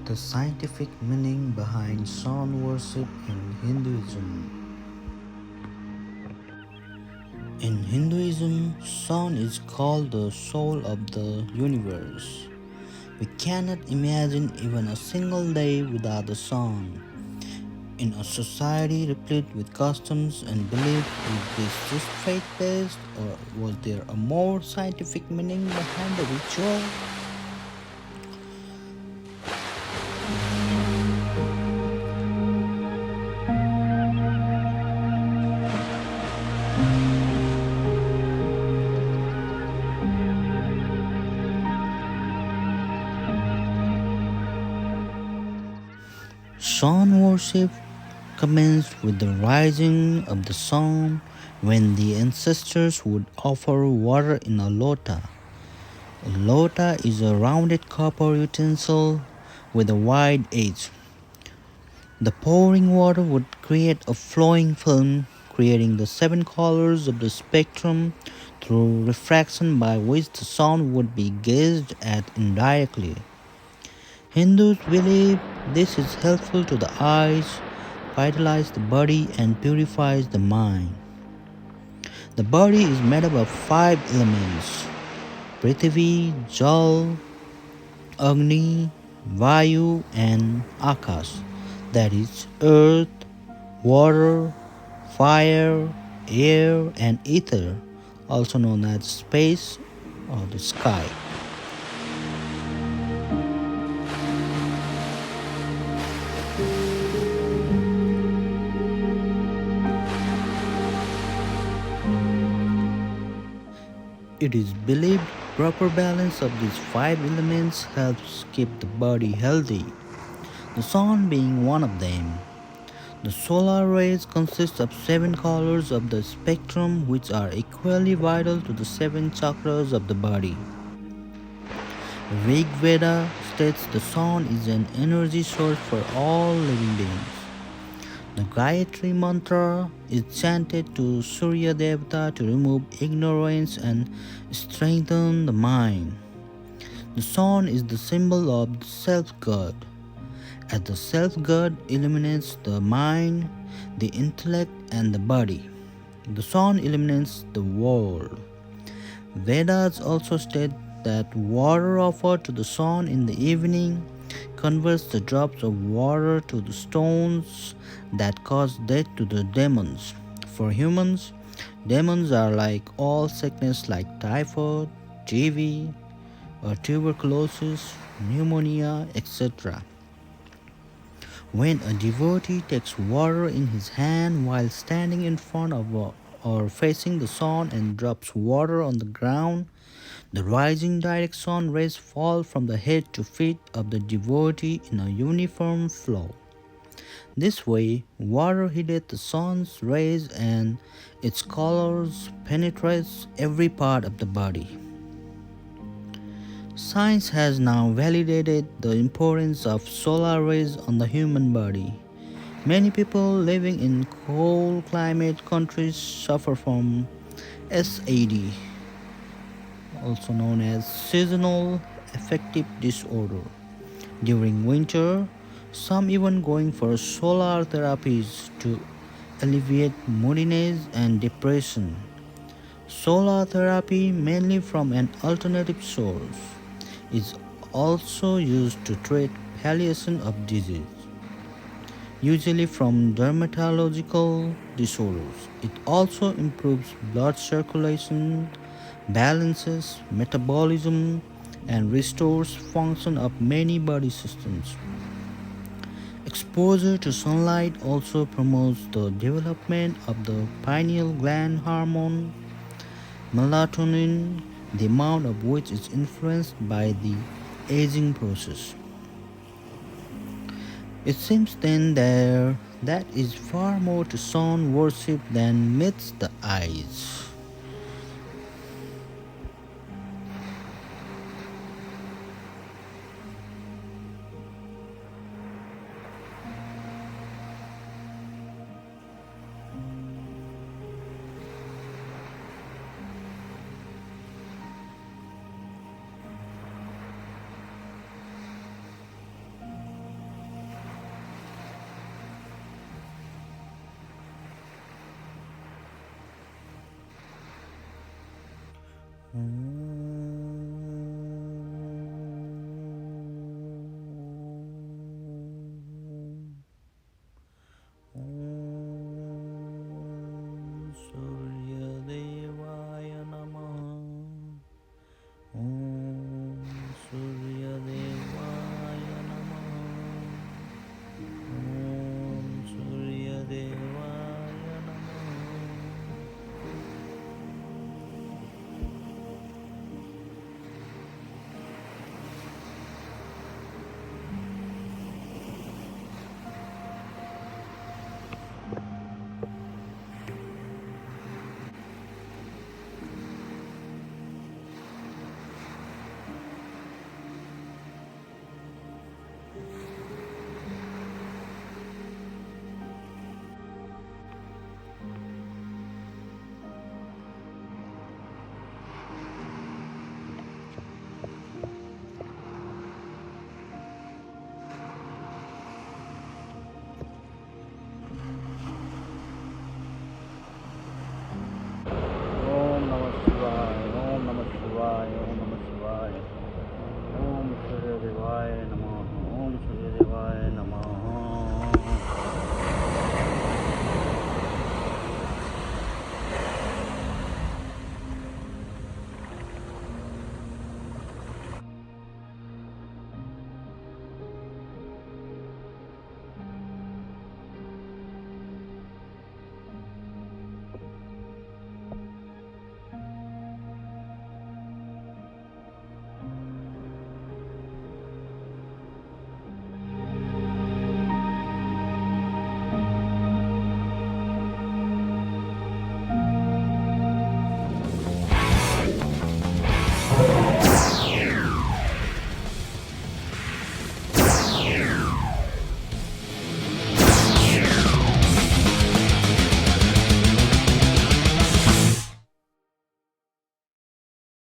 The scientific meaning behind sun worship in Hinduism. In Hinduism, sun is called the soul of the universe. We cannot imagine even a single day without the sun. In a society replete with customs and beliefs, is this just faith-based, or was there a more scientific meaning behind the ritual? Sun worship commenced with the rising of the sun when the ancestors would offer water in a lota. A lota is a rounded copper utensil with a wide edge. The pouring water would create a flowing film, creating the seven colors of the spectrum through refraction by which the sun would be gazed at indirectly. Hindus believe this is helpful to the eyes, vitalizes the body, and purifies the mind. The body is made up of five elements: prithvi, jal, agni, vayu, and aakash, that is, earth, water, fire, air, and ether, also known as space or the sky. It is believed proper balance of these five elements helps keep the body healthy, the sun being one of them. The solar rays consist of seven colors of the spectrum which are equally vital to the seven chakras of the body. Rig Veda states the sun is an energy source for all living beings. The Gayatri mantra is chanted to Surya Devata to remove ignorance and strengthen the mind. The sun is the symbol of the self-God, as the self-God illuminates the mind, the intellect, and the body. The sun illuminates the world. Vedas also state that water offered to the sun in the evening converts the drops of water to the stones that cause death to the demons. For humans, demons are like all sickness like typhoid, TB, or tuberculosis, pneumonia, etc. When a devotee takes water in his hand while standing in front of or facing the sun and drops water on the ground, the rising direct sun rays fall from the head to feet of the devotee in a uniform flow. This way, water heeds the sun's rays and its colors penetrates every part of the body. Science has now validated the importance of solar rays on the human body. Many people living in cold climate countries suffer from SAD, also known as seasonal affective disorder. During winter, some even going for solar therapies to alleviate moodiness and depression. Solar therapy, mainly from an alternative source, is also used to treat palliation of disease, usually from dermatological disorders. It also improves blood circulation, balances metabolism, and restores function of many body systems. Exposure to sunlight also promotes the development of the pineal gland hormone melatonin, the amount of which is influenced by the aging process. It seems then that is far more to sun worship than meets the eyes. Oh.